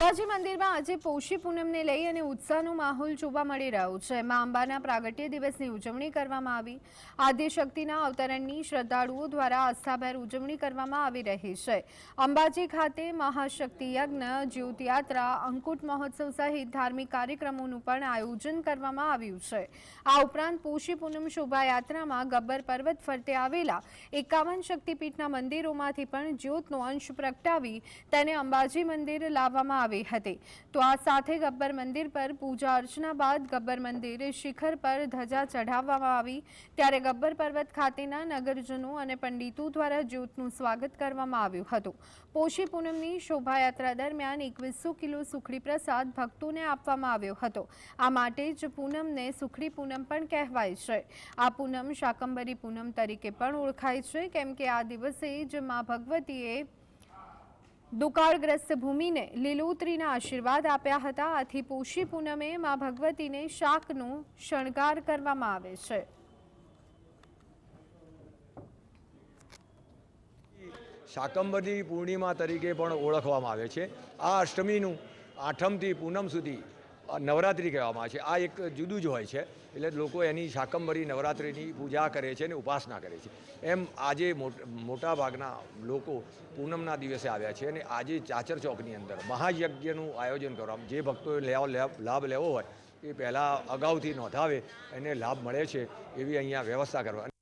અંબાજી મંદિરમાં આજે પૌષી પૂનમને લઈ અને ઉત્સાહનો માહોલ જોવા મળી રહ્યો છે। માં અંબાના પ્રાગટ્ય દિવસની ઉજવણી કરવામાં આવી। આદ્યશક્તિના અવતરણની શ્રદ્ધાળુઓ દ્વારા આસ્થાભેર ઉજવણી કરવામાં આવી રહી છે। અંબાજી ખાતે મહાશક્તિ યજ્ઞ, જ્યોતયાત્રા, અંકુટ મહોત્સવ સહિત ધાર્મિક કાર્યક્રમોનું પણ આયોજન કરવામાં આવ્યું છે। આ ઉપરાંત પૌષી પૂનમ શોભાયાત્રામાં ગબ્બર પર્વત ફરતે આવેલા 51 શક્તિપીઠના મંદિરોમાંથી પણ જ્યોતનો અંશ પ્રગટાવી તેને અંબાજી મંદિર લાવવામાં આવી હતી। તો આ સાથે ગબ્બર મંદિર પર પૂજા અર્ચના બાદ ગબ્બર મંદિર શિખર પર ધજા ચઢાવવામાં આવી। ત્યારે ગબ્બર પર્વત ખાતેના નગરજનો અને પંડિતો દ્વારા જ્યોતનું સ્વાગત કરવામાં આવ્યું હતું। પૌષી પૂનમની શોભાયાત્રા દરમિયાન 2100 કિલો સુખડી પ્રસાદ ભક્તોને આપવામાં આવ્યો હતો। આ માટે જ પૂનમને સુખડી પૂનમ પણ કહેવાય છે। આ પૂનમ શાકંભરી પૂનમ તરીકે પણ ઓળખાય છે, કેમ કે આ દિવસે જ માં ભગવતીએ દુકાળગ્રસ્ત ભૂમિને લીલોતરીના આશીર્વાદ આપ્યા હતા। આથી પૌષી પૂનમે માં ભગવતીને શાકનો શણગાર કરવામાં આવે છે। શાકંભરી પૂર્ણિમા તરીકે પણ ઓળખવામાં આવે છે। આ અષ્ટમીનું આઠમથી પૂનમ સુધી નવરાત્રિ કહેવામાં આવે છે। આ એક જુદું જ હોય છે, એટલે લોકો એની શાકંભરી નવરાત્રિની પૂજા કરે છે અને ઉપાસના કરે છે। એમ આજે મોટા ભાગના લોકો પૂનમના દિવસે આવ્યા છે અને આજે ચાચર ચોકની અંદર મહાયજ્ઞનું આયોજન કરવામાં, જે ભક્તોએ લાભ લેવો હોય એ પહેલાં અગાઉથી નોંધાવે એને લાભ મળે છે, એવી અહીંયા વ્યવસ્થા કરવા।